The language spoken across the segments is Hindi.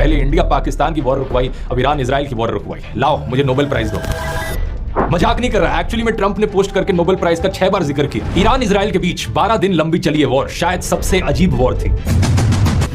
पहले इंडिया पाकिस्तान की वॉर रुकवाई, अब ईरान इजराइल की वॉर रुकवाई। लाओ मुझे नोबेल प्राइज दो। मजाक नहीं कर रहा, एक्चुअली में ट्रंप ने पोस्ट करके नोबेल प्राइज का 6 बार जिक्र किया। ईरान इजराइल के बीच 12 दिन लंबी चली है वॉर, शायद सबसे अजीब वॉर थी।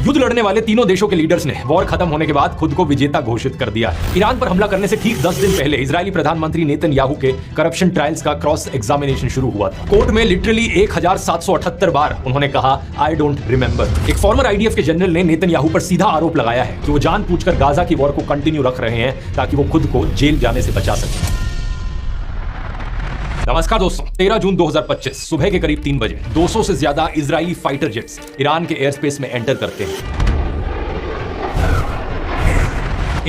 युद्ध लड़ने वाले तीनों देशों के लीडर्स ने वॉर खत्म होने के बाद खुद को विजेता घोषित कर दिया। ईरान पर हमला करने से ठीक 10 दिन पहले इजरायली प्रधानमंत्री नेतन्याहू के करप्शन ट्रायल्स का क्रॉस एग्जामिनेशन शुरू हुआ था। कोर्ट में लिटरली 1778 बार उन्होंने कहा आई डोंट रिमेंबर। एक फॉर्मर आईडीएफ के जनरल ने नेतन्याहू पर सीधा आरोप लगाया है कि वो जानबूझकर गाजा की वॉर को कंटिन्यू रख रहे हैं ताकि वो खुद को जेल जाने से बचा सके। नमस्कार दोस्तों, 13 जून 2025 सुबह के करीब 3 बजे 200 से ज्यादा इजरायली फाइटर जेट्स ईरान के एयर स्पेस में एंटर करते हैं।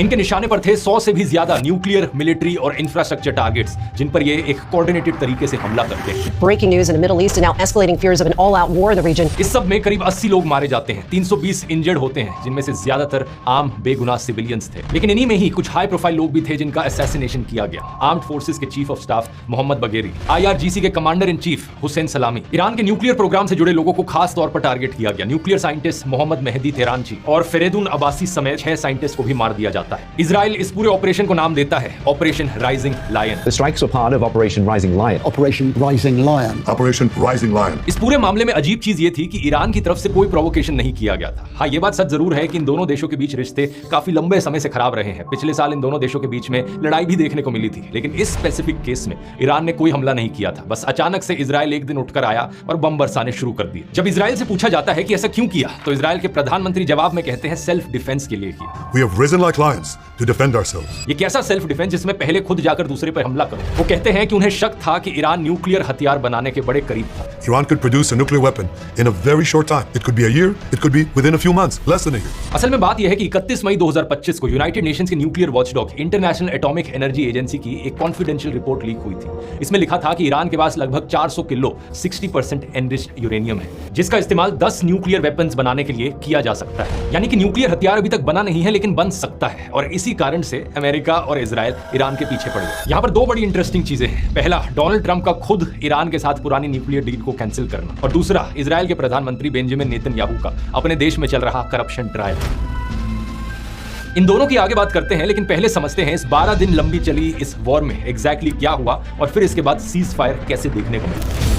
इनके निशाने पर थे 100 से भी ज्यादा न्यूक्लियर, मिलिट्री और इंफ्रास्ट्रक्चर टारगेट्स, जिन पर ये एक कोऑर्डिनेटेड तरीके से हमला करते हैं। Breaking news in the Middle East and now escalating fears of an all-out war in the region. इस सब में करीब 80 लोग मारे जाते हैं, 320 इंजर्ड होते हैं, जिनमें से ज्यादातर आम बेगुनाह सिविलियंस थे। लेकिन इन्हीं में ही कुछ हाई प्रोफाइल लोग भी थे जिनका असैसिनेशन किया गया। आर्म्ड फोर्सेस के chief of staff Mohammad Bagheri, IRGC के commander in chief Hussein Salami, Iran के न्यूक्लियर प्रोग्राम से जुड़े लोगों को खास तौर पर टारगेट किया गया। न्यूक्लियर साइंटिस्ट मोहम्मद मेहदी तेहरानची और फेरेदुन अब्बासी समेत 6 साइंटिस्ट को भी मार दिया जाता है। इजराइल इस पूरे ऑपरेशन को नाम देता है Operation Rising Lion. The strikes were part of Operation Rising Lion. Operation Rising Lion. Operation Rising Lion. इस पूरे मामले में अजीब चीज ये थी कि ईरान की तरफ से कोई प्रोवोकेशन नहीं किया गया था। हाँ, ये बात सच जरूर है कि इन दोनों देशों के बीच रिश्ते काफी लंबे समय से खराब रहे हैं। पिछले साल इन दोनों देशों के बीच में लड़ाई भी देखने को मिली थी, लेकिन इस स्पेसिफिक केस में ईरान ने कोई हमला नहीं किया था। बस अचानक से इजराइल एक दिन उठकर आया और बम बरसाने शुरू कर दिए। जब इजराइल से पूछा जाता है कि ऐसा क्यों किया, तो इजराइल के प्रधानमंत्री जवाब में कहते हैं सेल्फ डिफेंस के लिए किया। We have risen like lions to defend ourselves. ये कैसा सेल्फ डिफेंस जिसमें पहले खुद जाकर दूसरे पर हमला करो? वो कहते हैं कि उन्हें शक था कि ईरान न्यूक्लियर हथियार बनाने के बड़े करीब था। Iran could produce a nuclear weapon in a very short time. It could be a year, it could be within a few months, less than a year. असल में बात यह है कि 31 मई 2025 को यूनाइटेड नेशंस के nuclear watchdog international atomic energy agency की एक कॉन्फिडेंशियल रिपोर्ट लीक हुई थी। इसमें लिखा था कि ईरान के पास लगभग 400 किलो 60% एनरिच्ड यूरेनियम है, जिसका इस्तेमाल 10 न्यूक्लियर वेपन्स बनाने के लिए किया जा सकता है। यानी कि न्यूक्लियर हथियार अभी तक बना नहीं है, लेकिन बन सकता है। और इसी कारण से अमेरिका और इजराइल ईरान के पीछे पड़ गए। यहाँ पर 2 बड़ी इंटरेस्टिंग चीजें हैं। पहला, डोनाल्ड ट्रंप का खुद ईरान के साथ पुरानी न्यूक्लियर डील को कैंसिल करना, और दूसरा, इजराइल के प्रधानमंत्री बेंजामिन नेतन्याहू का अपने देश में चल रहा करप्शन ट्रायल। इन दोनों की आगे बात करते हैं, लेकिन पहले समझते हैं इस 12 दिन लंबी चली इस वॉर में एग्जैक्टली क्या हुआ और फिर इसके बाद सीज फायर कैसे देखने को मिला।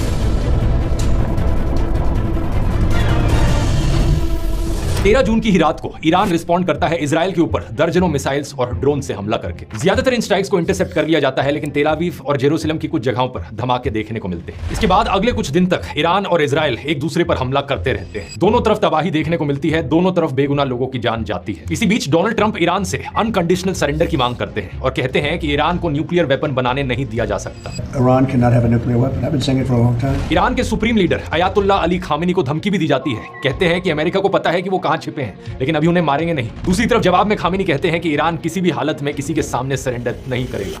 13 जून की ही रात को ईरान रिस्पॉन्ड करता है इजराइल के ऊपर दर्जनों मिसाइल्स और ड्रोन से हमला करके। ज्यादातर इन स्ट्राइक्स को इंटरसेप्ट कर लिया जाता है, लेकिन तेल अवीव और जेरूसलम की कुछ जगहों पर धमाके देखने को मिलते हैं। इसके बाद अगले कुछ दिन तक ईरान और इजराइल एक दूसरे पर हमला करते रहते हैं। दोनों तरफ तबाही देखने को मिलती है, दोनों तरफ बेगुनाह लोगों की जान जाती है। इसी बीच डोनाल्ड ट्रंप ईरान से अनकंडीशनल सरेंडर की मांग करते हैं और कहते हैं कि ईरान को न्यूक्लियर वेपन बनाने नहीं दिया जा सकता। Iran cannot have a nuclear weapon. I've been saying it for a long time. Iran के supreme leader Ayatollah Ali Khamenei को धमकी भी दी जाती है। कहते हैं कि अमेरिका को पता है कि वो कहां छिपे हैं, लेकिन अभी उन्हें मारेंगे नहीं। दूसरी तरफ जवाब में खामेनी कहते हैं कि ईरान किसी भी हालत में किसी के सामने सरेंडर नहीं करेगा।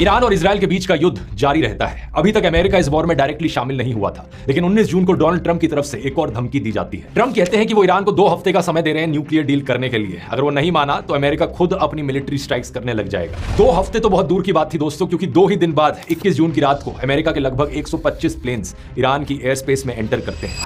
ईरान और इजराइल के बीच का युद्ध जारी रहता है। अभी तक अमेरिका इस वॉर में डायरेक्टली शामिल नहीं हुआ था, लेकिन 19 जून को डोनाल्ड ट्रंप की तरफ से एक और धमकी दी जाती है। ट्रंप कहते हैं कि वो ईरान को 2 हफ्ते का समय दे रहे हैं न्यूक्लियर डील करने के लिए। अगर वो नहीं माना तो अमेरिका खुद अपनी मिलिट्री स्ट्राइक्स करने लग जाएगा। 2 हफ्ते तो बहुत दूर की बात थी दोस्तों, क्योंकि 2 ही दिन बाद 21 जून की रात को अमेरिका के लगभग 125 प्लेन्स ईरान की एयर स्पेस में एंटर करते हैं।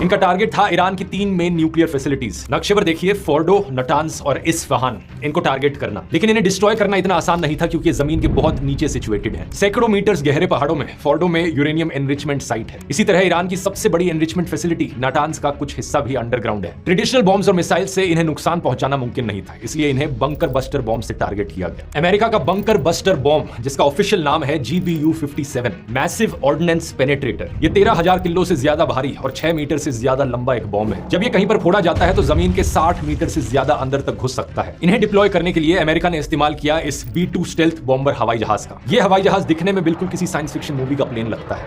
इनका टारगेट था ईरान की 3 मेन न्यूक्लियर फैसिलिटीज। नक्शे पर देखिए, फोर्डो, नटांस और इस्फहान, इनको टारगेट करना। लेकिन इन्हें डिस्ट्रॉय करना इतना आसान नहीं था, क्योंकि जमीन के बहुत नीचे सिचुएटेड है। सैकड़ों मीटर्स गहरे पहाड़ों में फोर्डो में यूरेनियम एनरिचमेंट साइट है। इसी तरह ईरान की सबसे बड़ी एनरिचमेंट फैसिलिटी नटांस का कुछ हिस्सा भी अंडरग्राउंड है। ट्रेडिशनल बॉम्ब्स और मिसाइल से इन्हें नुकसान पहुंचाना मुमकिन नहीं था, इसलिए इन्हें बंकर बस्टर बॉम्ब से टारगेट किया गया। अमेरिका का बंकर बस्टर बॉम्ब, जिसका ऑफिशियल नाम है GBU-57 मैसिव ऑर्डिनेंस पेनेट्रेटर, ये 13,000 किलो से ज्यादा भारी और 6 मीटर से ज्यादा लंबा बॉम्ब है। जब ये कहीं पर फोड़ा जाता है तो जमीन के 60 मीटर से ज्यादा अंदर तक घुस सकता है। इन्हें डिप्लॉय करने के लिए अमेरिका ने इस्तेमाल किया इस B-2 स्टेल्थ बॉम्बर हवाई जहाज का। ये हवाई जहाज दिखने में बिल्कुल किसी साइंस फिक्शन मूवी का प्लेन लगता है।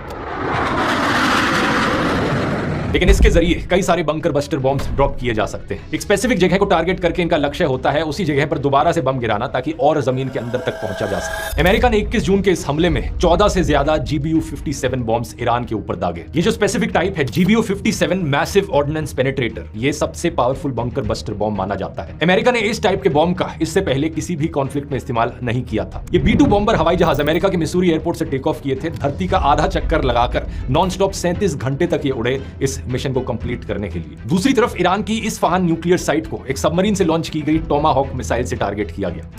लेकिन इसके जरिए कई सारे बंकर बस्टर बॉम्ब्स ड्रॉप किए जा सकते हैं। एक स्पेसिफिक जगह को टारगेट करके इनका लक्ष्य होता है उसी जगह पर दोबारा से बम गिराना, ताकि और जमीन के अंदर तक पहुंचा जा सके। अमेरिका ने 21 जून के इस हमले में 14 से ज्यादा GBU-57 बॉम्ब्स ईरान के ऊपर दागे। ये जो स्पेसिफिक टाइप है GBU-57 मैसिव ऑर्डिनेंस पेनिट्रेटर, ये सबसे पावरफुल बंकर बस्टर बॉम्ब माना जाता है। अमेरिका ने इस टाइप के बॉम्ब का इससे पहले किसी भी कॉन्फ्लिक्ट में इस्तेमाल नहीं किया था। ये B-2 बॉम्बर हवाई जहाज अमेरिका के मिसूरी एयरपोर्ट से टेक ऑफ किए थे। धरती का आधा चक्कर लगाकर नॉन स्टॉप 37 घंटे तक ये उड़े इस मिशन को कंप्लीट करने के लिए। दूसरी तरफ ईरान की इस फहान न्यूक्लियर साइट को एक सबमरीन से लॉन्च की गई टोमाहॉक मिसाइल से टारगेट किया गया,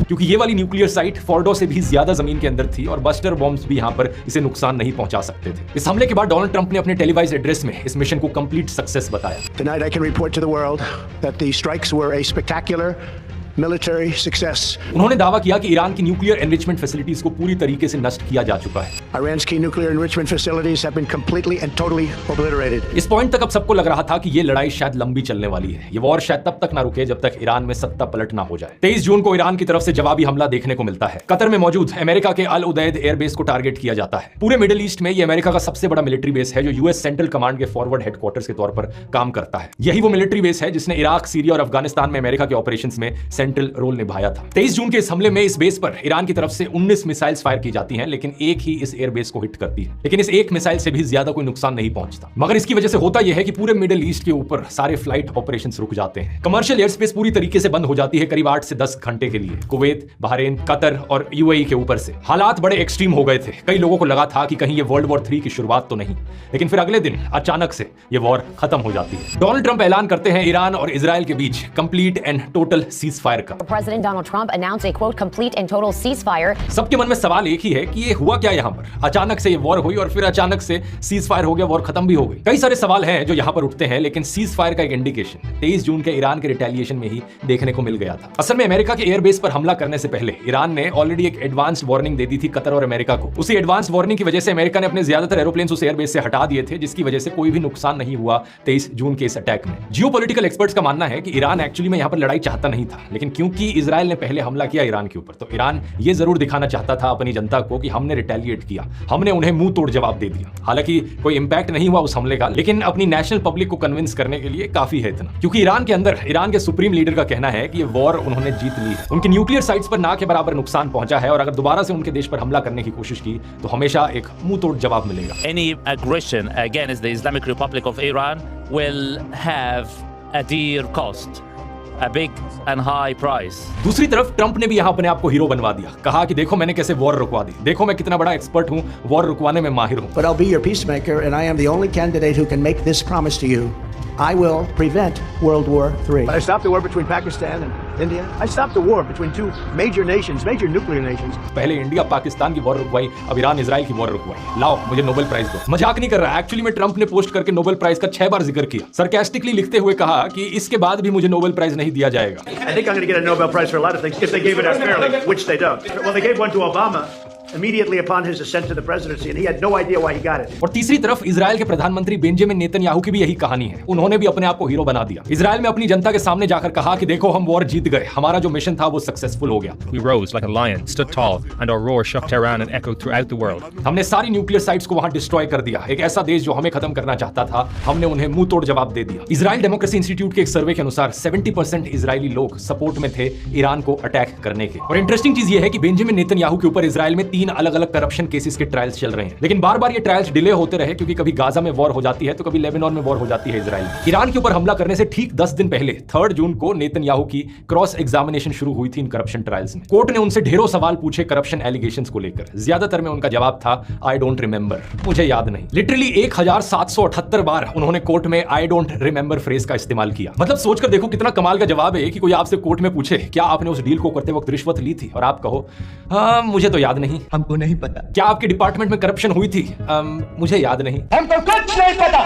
क्योंकि ये वाली न्यूक्लियर साइट फोर्डो से भी ज्यादा जमीन के अंदर थी और बस्टर बॉम्ब्स भी यहां पर इसे नुकसान नहीं पहुंचा सकते थे। इस हमले के बाद डोनाल्ड ट्रंप ने अपने टेलीवाइज एड्रेस में इस मिशन को कंप्लीट सक्सेस बताया। Tonight I can report to the world that the strikes were a spectacular military success. उन्होंने दावा किया कि ईरान की न्यूक्लियर एनरिचमेंट फैसिलिटीज को पूरी तरीके से नष्ट किया जा चुका है। Iran's key nuclear enrichment facilities have been completely and totally obliterated. इस पॉइंट तक अब सबको लग रहा था कि ये लड़ाई शायद लंबी चलने वाली है। ये वॉर शायद तब तक ना रुके जब तक ईरान में सत्ता पलट ना हो जाए। 23 जून को ईरान की तरफ से जवाबी हमला देखने को मिलता है। कतर में मौजूद अमेरिका के अल उदैद एयरबेस को टारगेट किया जाता है। पूरे मिडिल ईस्ट में ये अमेरिका का सबसे बड़ा मिलिट्री बेस है, जो यूएस सेंट्रल कमांड के फॉरवर्ड हेडक्वार्टर्स के तौर पर काम करता है। यही वो मिलिट्री बेस है जिसने इराक, सीरिया और अफगानिस्तान में अमेरिका के ऑपरेशंस में सेंट्रल रोल निभाया था। 23 जून के इस हमले में इस बेस पर ईरान की तरफ से 19 मिसाइल्स फायर की जाती हैं, लेकिन एक ही इस एयरबेस को हिट करती है। लेकिन इस एक मिसाइल से भी ज्यादा कोई नुकसान नहीं पहुंचता, मगर इसकी वजह से होता यह है कि पूरे मिडिल ईस्ट के ऊपर सारे फ्लाइट ऑपरेशंस रुक जाते हैं। कमर्शियल एयर स्पेस पूरी तरीके से बंद हो जाती है करीब 8 से 10 घंटे के लिए। कुवैत, बहरीन, कतर और यूएई के ऊपर से हालात बड़े एक्सट्रीम हो गए थे। कई लोगों को लगा था कि कहीं ये वर्ल्ड वॉर 3 की शुरुआत तो नहीं, लेकिन फिर अगले दिन अचानक से ये वॉर खत्म हो जाती है। डोनाल्ड ट्रंप ऐलान करते हैं ईरान और इजराइल के बीच complete and total ceasefire का। President Donald Trump announced a quote complete and total ceasefire. सबके मन में सवाल एक ही है कि ये हुआ क्या यहाँ पर? अचानक से ये वॉर हुई और फिर अचानक से सीज फायर हो गया, वॉर खत्म भी हो गई। कई सारे सवाल हैं जो यहाँ पर उठते हैं, लेकिन सीज फायर का एक इंडिकेशन 23 जून के ईरान के रिटेलिएशन में ही देखने को मिल गया था। असल में अमेरिका के एयरबेस पर हमला करने से पहले ईरान ने ऑलरेडी एक एडवांस वार्निंग दे दी थी कतर और अमेरिका को। उसी एडवांस वार्निंग की वजह से अमेरिका ने अपने ज्यादातर एरोप्लेन्स उस एयरबेस से हटा दिए थे, जिसकी वजह से कोई भी नुकसान नहीं हुआ 23 जून के इस अटैक में। जियोपॉलिटिकल एक्सपर्ट्स का मानना है कि ईरान एक्चुअली में यहाँ पर लड़ाई चाहता नहीं था, लेकिन क्योंकि इजराइल ने पहले हमला किया ईरान के ऊपर, तो ईरान ये जरूर दिखाना चाहता था अपनी जनता को कि हमने रिटेलिएट किया, हमने उन्हें मुंह तोड़ जवाब दे दिया। हालांकि कोई इंपैक्ट नहीं हुआ उस हमले का, लेकिन अपनी नेशनल पब्लिक को कन्विंस करने के लिए काफी है इतना, क्योंकि ईरान के अंदर ईरान के सुप्रीम लीडर का कहना है कि ये वॉर उन्होंने जीत ली है। उनकी न्यूक्लियर साइट्स पर ना के बराबर नुकसान पहुंचा है और अगर दोबारा से उनके देश पर हमला करने की कोशिश की तो हमेशा एक मुंह तोड़ जवाब मिलेगा। Any aggression against the Islamic Republic of Iran will have a dear cost, a big and high price. दूसरी तरफ ट्रंप ने भी यहां अपने आप को हीरो बनवा दिया। कहा कि देखो मैंने कैसे वॉर रुकवा दी, देखो मैं कितना बड़ा एक्सपर्ट हूं, वॉर रुकवाने में माहिर हूं। But I'll be your peacemaker, and I am the only candidate who can make this promise to you. I will prevent World War III. I stopped the war between Pakistan and India. I stopped the war between two major nations, major nuclear nations. पहले इंडिया पाकिस्तान की वॉर रुकवाई, अब ईरान इजराइल की वॉर रुकवाई। लाओ मुझे नोबेल प्राइज दो। मजाक नहीं कर रहा, एक्चुअली में ट्रंप ने पोस्ट करके नोबेल प्राइज का 6 बार जिक्र किया, सरकास्टिकली लिखते हुए कहा कि इसके बाद भी मुझे नोबेल प्राइज नहीं दिया जाएगा। I think I'm going to get a Nobel Prize for a lot of things if they gave it out fairly, which they don't. Well, they gave one to Obama immediately upon his ascent to the presidency, and he had no idea why he got it. और तीसरी तरफ इजराइल के प्रधानमंत्री बेंजामिन नेतन्याहू की भी यही कहानी है। उन्होंने भी अपने आप को हीरो बना दिया। इजराइल में अपनी जनता के सामने जाकर कहा कि देखो हम वॉर जीत गए, हमारा जो मिशन था वो सक्सेसफुल हो गया। We rose like a lion, stood tall, and our roar shook Tehran and echoed throughout the world. हमने सारी न्यूक्लियर साइट्स को वहां डिस्ट्रॉय कर दिया। एक ऐसा देश जो हमें खत्म करना चाहता था, हमने उन्हें मुंह तोड़ जवाब दे दिया। इजराइल डेमोक्रेसी इंस्टीट्यूट के एक सर्वे के अनुसार 70% इजरायली लोग सपोर्ट में थे ईरान को अटैक करने के। और इंटरेस्टिंग चीज ये है कि बेंजामिन नेतन्याहू के ऊपर इजराइल में 3 अलग-अलग करप्शन केसेस के ट्रायल्स चल रहे हैं, लेकिन बार-बार ये ट्रायल्स डिले होते रहे क्योंकि कभी गाजा में वॉर हो जाती है तो कभी लेबनान में वॉर हो जाती है इजराइल में। ईरान के ऊपर हमला करने से ठीक 10 दिन पहले 3 जून को नेतन्याहू की क्रॉस एग्जामिनेशन शुरू हुई थी इन करप्शन ट्रायल्स में। कोर्ट ने उनसे ढेरों सवाल पूछे करप्शन एलिगेशंस को लेकर। ज्यादातर में उनका जवाब था आई डोंट रिमेंबर, मुझे याद नहीं। लिटरली 1778 बार उन्होंने कोर्ट में आई डोंट रिमेंबर फ्रेज का इस्तेमाल किया। मतलब सोचकर देखो कितना कमाल का जवाब है कि कोई आपसे कोर्ट में पूछे क्या आपने उस डील को करते वक्त रिश्वत ली थी और आप कहो हाँ मुझे तो याद नहीं, हमको नहीं पता। क्या आपके डिपार्टमेंट में करप्शन हुई थी? मुझे याद नहीं, हमको कुछ नहीं पता।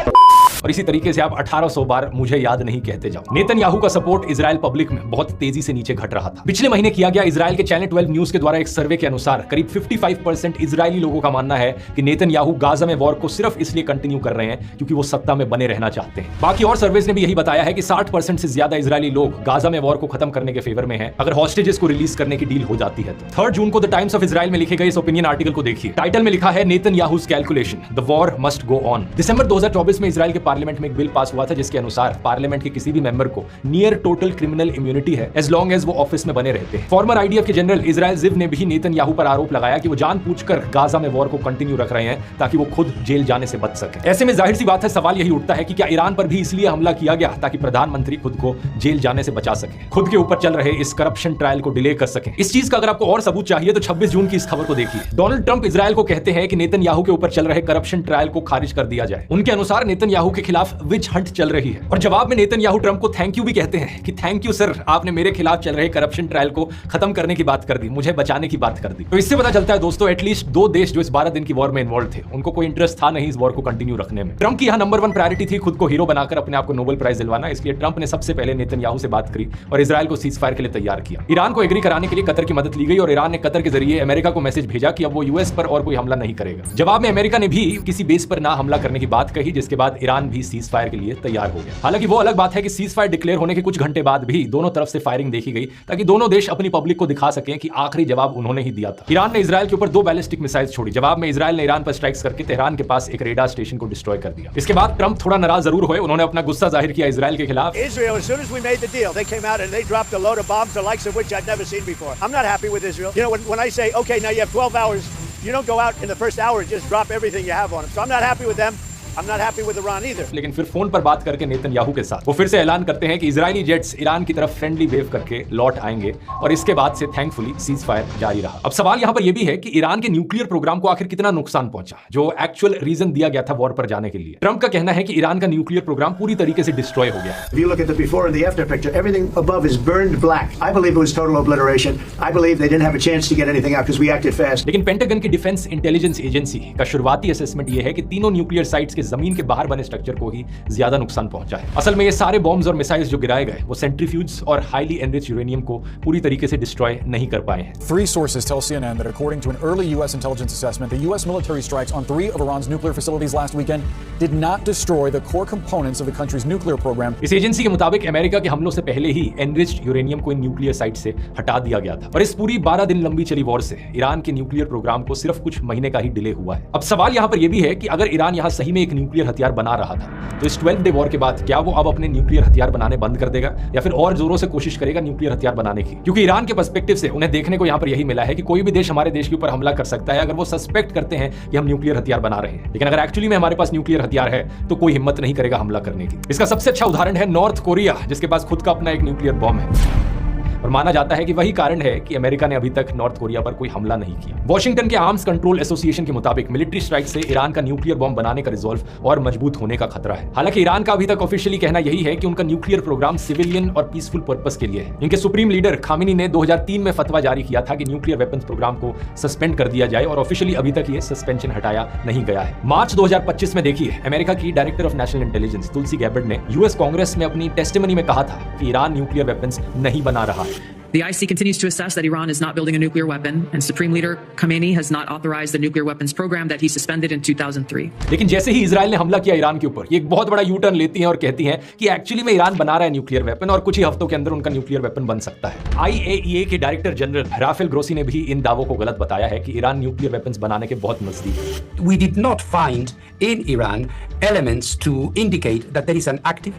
और इसी तरीके से आप 1800 बार मुझे याद नहीं कहते जाओ। नेतन्याहू का सपोर्ट इजराइल पब्लिक में बहुत तेजी से नीचे घट रहा था। पिछले महीने किया गया इजराइल के चैनल 12 न्यूज के द्वारा एक सर्वे के अनुसार करीब 55% इजरायली लोगों का मानना है कि नेतन्याहू गाजा में वॉर को सिर्फ इसलिए कंटिन्यू कर रहे हैं क्योंकि वो सत्ता में बने रहना चाहते हैं। बाकी और सर्वेज ने भी यही बताया है कि 60% से ज्यादा इजरायली लोग गाजा में वॉर को खत्म करने के फेवर में हैं अगर हॉस्टेजेस को रिलीज करने की डील हो जाती है तो। 3 जून को द टाइम्स ऑफ इजराइल में लिखे गए इस ओपिनियन आर्टिकल को देखिए। टाइटल में लिखा है Netanyahu's calculation, the war must go on. दिसंबर 2024 में इजराइल के पार्लियामेंट में एक बिल पास हुआ था जिसके अनुसार पार्लियामेंट के किसी भी मेंबर को नियर टोटल क्रिमिनल इम्यूनिटी है एज लॉन्ग एज वो ऑफिस में बने रहते हैं। फॉर्मर आईडीएफ के जनरल इजराइल जिव ने भी नेतन्याहू पर आरोप लगाया कि वो जानबूझकर गाजा में वॉर को कंटिन्यू रख रहे हैं ताकि वो खुद जेल जाने से बच सके। ऐसे में जाहिर सी बात है सवाल यही उठता है कि क्या ईरान पर भी इसलिए हमला किया गया ताकि प्रधानमंत्री खुद को जेल जाने से बचा सके, खुद के ऊपर चल रहे इस करप्शन ट्रायल को डिले कर सके। इस चीज का अगर आपको और सबूत चाहिए तो 26 जून की इस खबर को देखिए। डोनाल्ड ट्रंप इजराइल को कहते हैं कि नेतन्याहू के ऊपर चल रहे करप्शन ट्रायल को खारिज कर दिया जाए। उनके अनुसार नेतन्याहू के खिलाफ विच हंट चल रही है और जवाब में नेतन्याहू ट्रंप को थैंक यू भी कहते हैं कि थैंक यू सर, आपने मेरे खिलाफ चल रहे करप्शन ट्रायल को खत्म करने की बात कर दी, मुझे बचाने की बात कर दी। तो इससे पता चलता है दोस्तों एटलीस्ट 2 देश जो इस 12 दिन की वॉर में इन्वॉल्व थे उनको कोई इंटरेस्ट था नहीं इस वॉर को कंटिन्यू रखने में। ट्रंप की यहां नंबर 1 प्रायोरिटी थी खुद को हीरो बनाकर अपने आप को नोबेल प्राइज दिलवाना, इसलिए ट्रंप ने सबसे पहले नेतन्याहू से बात करी और इजराइल को सीज फायर के लिए तैयार किया। ईरान को एग्री कराने के लिए कतर की मदद ली गई और ईरान ने कतर के जरिए अमेरिका को मैसेज भेजा कि अब वो यूएस पर और कोई हमला नहीं करेगा। जवाब में अमेरिका ने भी किसी बेस पर ना हमला करने की बात कही जिसके बाद ईरान भी सीज फायर के लिए तैयार हो गया। हालांकि वो अलग बात है कि सीज फायर डिक्लेयर होने के कुछ घंटे बाद भी दोनों तरफ से फायरिंग देखी गई ताकि दोनों देश अपनी पब्लिक को दिखा सकें कि आखिरी जवाब उन्होंने ही दिया था। ईरान ने इजराइल के ऊपर 2 बैलिस्टिक मिसाइल्स छोड़ी। जवाब में इजराइल ने ईरान पर स्ट्राइक्स करके तेहरान के पास एक रेडार स्टेशन को डिस्ट्रॉय कर दिया। इसके बाद ट्रंप थोड़ा नाराज जरूर हुए, उन्होंने अपना गुस्सा जाहिर किया इजराइल के खिलाफ। Israel, as soon as we made the deal, they came out and they dropped a load of bombs, the likes of which I'd never seen before. I'm not happy with Israel. You know, when I say, okay, now you have 12 hours, you don't go out in the first hour and just drop everything you have on them. So I'm not happy with them. I'm not happy with Iran either. लेकिन फिर फोन पर बात करके नेतन्याहू के साथ वो फिर से ऐलान करते हैं कि इजरायली जेट्स ईरान की तरफ फ्रेंडली वेव करके लौट आएंगे और इसके बाद से थैंकफुली सीज फायर जारी रहा। अब सवाल यहाँ पर यह भी है कि ईरान के न्यूक्लियर प्रोग्राम को आखिर कितना नुकसान पहुंचा जो एक्चुअल रीजन दिया गया था वॉर पर जाने के लिए। ट्रंप का कहना है कि ईरान का न्यूक्लियर प्रोग्राम पूरी तरीके से डिस्ट्रॉय हो गया है। If you look at the before and the after picture, everything above is burned black. I believe it was total obliteration. I believe they didn't have a chance to get anything out because we acted fast. लेकिन पेंटागन की डिफेंस इंटेलिजेंस एजेंसी का शुरुआती असेसमेंट यह है कि तीनों न्यूक्लियर साइट्स के जमीन के बाहर बने स्ट्रक्चर को ही ज्यादा नुकसान पहुंचा है। असल में ये सारे बॉम्ब्स और मिसाइल्स जो गिराए गए वो सेंट्रीफ्यूज और हाईली एनरिच्ड यूरेनियम को पूरी तरीके से डिस्ट्रॉय नहीं कर पाए हैं। 3 sources tell CNN that according to an early US intelligence assessment, the US military strikes on 3 of Iran's nuclear facilities last weekend did not destroy the core components of the country's nuclear program. इस एजेंसी के मुताबिक अमेरिका के हमलों से पहले ही एनरिच्ड यूरेनियम को इन न्यूक्लियर साइट से हटा दिया गया था और इस पूरी 12 दिन लंबी चली वॉर से ईरान के न्यूक्लियर प्रोग्राम को सिर्फ कुछ महीने का ही डिले हुआ है। अब सवाल यहाँ पर यह भी है कि अगर ईरान यहाँ सही में एक न्यूक्लियर हथियार बना रहा था तो इस 12 डे वॉर के बाद क्या वो अब अपने न्यूक्लियर हथियार बनाने बंद कर देगा या फिर और जोरों से कोशिश करेगा न्यूक्लियर हथियार बनाने की? क्योंकि ईरान के पर्सपेक्टिव से उन्हें देखने को यहाँ पर यही मिला है कि कोई भी देश हमारे देश के ऊपर हमला कर सकता है अगर वो सस्पेक्ट करते हैं कि हम न्यूक्लियर हथियार बना रहे हैं, लेकिन अगर एक्चुअली में हमारे पास न्यूक्लियर हथियार है तो कोई हिम्मत नहीं करेगा हमला करने की। इसका सबसे अच्छा उदाहरण है नॉर्थ कोरिया जिसके पास खुद का अपना एक न्यूक्लियर बॉम्ब है और माना जाता है कि वही कारण है कि अमेरिका ने अभी तक नॉर्थ कोरिया पर कोई हमला नहीं किया। वॉशिंगटन के आर्म्स कंट्रोल एसोसिएशन के मुताबिक मिलिट्री स्ट्राइक से ईरान का न्यूक्लियर बॉम्ब बनाने का रिजॉल्व और मजबूत होने का खतरा है। हालांकि ईरान का अभी तक ऑफिशियली कहना यही है कि उनका न्यूक्लियर प्रोग्राम सिविलियन और पीसफुल पर्पस के लिए है। इनके सुप्रीम लीडर खामिनी ने 2003 में फतवा जारी किया था कि न्यूक्लियर वेपन्स प्रोग्राम को सस्पेंड कर दिया जाए और ऑफिशियली अभी तक ये सस्पेंशन हटाया नहीं गया है। मार्च 2025 में देखिए अमेरिका की director of national intelligence Tulsi Gabbard ने यूएस कांग्रेस में अपनी टेस्टिमनी में कहा था कि ईरान न्यूक्लियर वेपन्स नहीं बना रहा है। The IC continues to assess that Iran is not building a nuclear weapon, and Supreme Leader Khamenei has not authorized the nuclear weapons program that he suspended in 2003. लेकिन जैसे ही इजराइल ने हमला किया ईरान के ऊपर, ये एक बहुत बड़ा यू टर्न लेती हैं और कहती हैं कि एक्चुअली में ईरान बना रहा है न्यूक्लियर वेपन और कुछ ही हफ्तों के अंदर उनका न्यूक्लियर वेपन बन सकता है। IAEA के डायरेक्टर जनरल राफेल ग्रोसी ने भी इन दावों को गलत बताया है कि ईरान न्यूक्लियर वेपन्स बनाने के बहुत नजदीक है। We did not find in Iran elements to indicate that there is an active,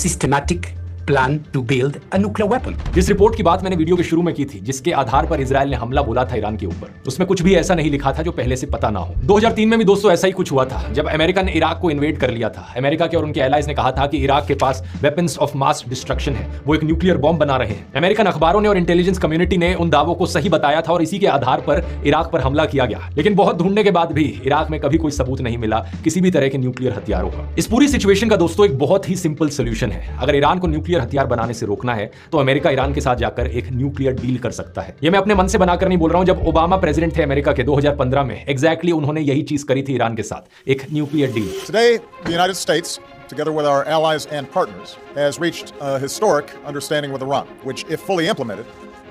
systematic plan to build a nuclear weapon. जिस रिपोर्ट की बात मैंने वीडियो के शुरू में की थी जिसके आधार पर इजराइल ने हमला बोला था ईरान के ऊपर, उसमें कुछ भी ऐसा नहीं लिखा था जो पहले से पता ना हो। 2003 में भी दोस्तों ऐसा ही कुछ हुआ था जब अमेरिका ने इराक को इन्वेड कर लिया था। अमेरिका के और उनके एलाइज ने कहा था कि इराक के पास वेपन्स ऑफ मास डिस्ट्रक्शन है, वो एक न्यूक्लियर बॉम्ब बना रहे हैं। अमेरिकन अखबारों ने और इंटेलिजेंस कम्युनिटी ने उन दावों को सही बताया था और इसी के आधार पर इराक पर हमला किया गया। लेकिन बहुत ढूंढने के बाद भी इराक में कभी कोई सबूत नहीं मिला किसी भी तरह के न्यूक्लियर हथियारों का। इस पूरी सिचुएशन का दोस्तों एक बहुत ही सिंपल सोल्यूशन है। अगर ईरान को न्यूक्लियर हथियार बनाने से रोकना है तो अमेरिका ईरान के साथ जाकर एक न्यूक्लियर डील कर सकता है। ये मैं अपने मन से बनाकर नहीं बोल रहा हूं। जब ओबामा प्रेसिडेंट थे अमेरिका के 2015 में एग्जैक्टली उन्होंने यही चीज करी थी ईरान के साथ, एक nuclear deal. Today, the United States together with our allies and partners, has reached a historic understanding with Iran, which, if fully implemented,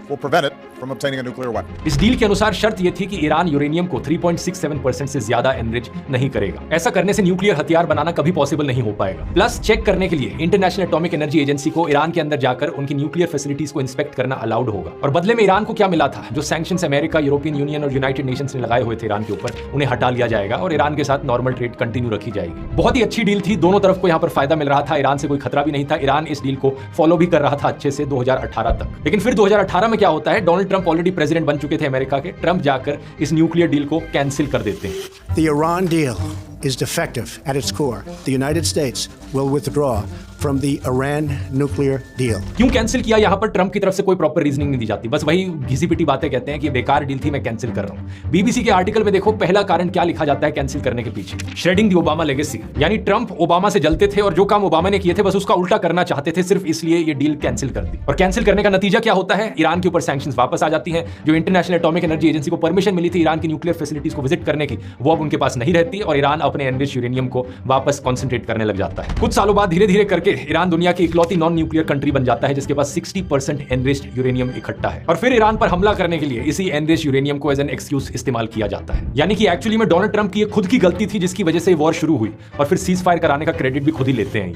will prevent it from obtaining a nuclear weapon. इस डील के अनुसार शर्त यह थी कि ईरान यूरेनियम को 3.67% से ज्यादा एनरिच नहीं करेगा। ऐसा करने से न्यूक्लियर हथियार बनाना कभी पॉसिबल नहीं हो पाएगा। प्लस चेक करने के लिए इंटरनेशनल एटॉमिक एनर्जी एजेंसी को ईरान के अंदर जाकर उनकी न्यूक्लियर फैसिलिटीज को इंस्पेक्ट करना अलाउड होगा। और बदले में ईरान को क्या मिला था? जो सैंक्शंस अमेरिका, यूरोपियन यूनियन और यूनाइटेड नेशंस ने लगाए हुए थे ईरान के ऊपर, उन्हें हटा लिया जाएगा और ईरान के साथ नॉर्मल ट्रेड कंटिन्यू रखी जाएगी। बहुत ही अच्छी डील थी, दोनों तरफ को यहाँ पर फायदा मिल रहा था, ईरान से कोई खतरा भी नहीं था। ईरान इस डील को फॉलो भी कर रहा था अच्छे से 2018 तक। लेकिन फिर 2018 में क्या होता है? डोनाल्ड ट्रंप ऑलरेडी प्रेसिडेंट बन चुके थे अमेरिका के। ट्रंप जाकर इस न्यूक्लियर डील को कैंसिल कर देते हैं। The Iran deal is defective at its core. The United States will withdraw from the Iran nuclear deal. क्यों कैंसिल किया? यहां पर ट्रंप की तरफ से कोई प्रॉपर रीजनिंग नहीं दी जाती, बस वही घिसी पिटी बातें कहते हैं कि बेकार डील थी, मैं कैंसिल कर रहा हूं। बीबीसी के आर्टिकल में देखो पहला कारण क्या लिखा जाता है कैंसिल करने के पीछे, श्रेडिंग द ओबामा लेगेसी। यानी ट्रंप ओबामा से जलते थे और जो काम ओबामा ने किए थे बस उसका उल्टा करना चाहते थे, सिर्फ इसलिए ये डील कैंसिल कर दी। और कैंसिल करने का नतीजा क्या होता है? ईरान के ऊपर सैंक्शंस वापस आ जाती हैं। जो इंटरनेशनल एटॉमिक एनर्जी एजेंसी को परमिशन मिली थी ईरान की न्यूक्लियर फैसिलिटीज को विजिट करने की, वो अब उनके पास नहीं रहती और ईरान अपने एनरिच्ड यूरेनियम को वापस कॉन्सेंट्रेट करने लग जाता है। कुछ सालों बाद धीरे धीरे करके ईरान दुनिया की इकलौती नॉन न्यूक्लियर कंट्री बन जाता है जिसके पास 60% एनरिच्ड यूरेनियम इकट्ठा है। और फिर ईरान पर हमला करने के लिए इसी एनरिच्ड यूरेनियम को एज एन एक्सक्यूज इस्तेमाल किया जाता है। यानी कि एक्चुअली में डोनाल्ड ट्रंप की खुद की गलती थी जिसकी वजह से वॉर शुरू हुई और फिर सीज फायर कराने का क्रेडिट भी खुद ही लेते हैं।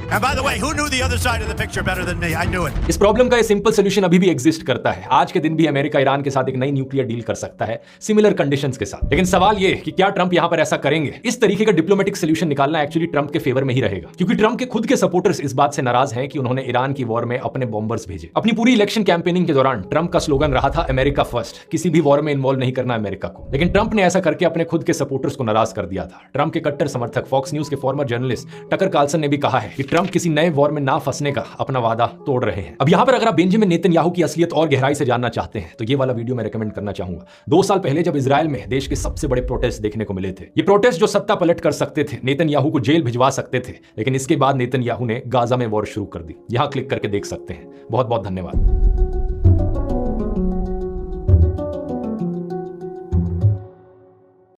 इस प्रॉब्लम का ये सिंपल सोल्यूशन अभी भी एग्जिस्ट करता है। आज के दिन भी अमेरिका ईरान के साथ एक नई न्यूक्लियर डील कर सकता है सिमिलर कंडीशंस के साथ। लेकिन सवाल ये कि क्या ट्रंप यहां पर ऐसा करेंगे? इस तरीके का डिप्लोमेटिक सोल्यूशन निकालना एक्चुअली ट्रंप के फेवर में ही रहेगा, क्योंकि ट्रंप के खुद के सपोर्टर्स इस बात से नाराज हैं कि उन्होंने ईरान की वॉर में अपने बॉम्बर्स भेजे। अपनी पूरी इलेक्शन कैंपेनिंग के दौरान ट्रंप का स्लोगन रहा था अमेरिका फर्स्ट, किसी भी वॉर में इन्वॉल्व नहीं करना अमेरिका को। लेकिन ट्रंप ने ऐसा करके अपने खुद के सपोर्टर्स को नाराज कर दिया था। ट्रंप के कट्टर समर्थक फॉक्स न्यूज के फॉर्मर जर्नलिस्ट टकर कार्लसन ने भी कहा है कि ट्रंप किसी नए वॉर में ना फंसने का अपना वादा तोड़ रहे हैं। अब यहां पर अगर आप बेंजामिन नेतन्याहू की असलियत और गहराई से जानना चाहते हैं तो ये वाला वीडियो मैं रेकमेंड करना चाहूंगा। 2 साल पहले जब इजराइल में देश के सबसे बड़े प्रोटेस्ट देखने को मिले थे, ये प्रोटेस्ट जो सत्ता पलट कर सकते थे, नेतन्याहू को जेल भिजवा सकते थे, लेकिन इसके बाद नेतन्याहू ने गाजा में वॉर शुरू कर दी। यहां क्लिक करके देख सकते हैं। बहुत बहुत धन्यवाद।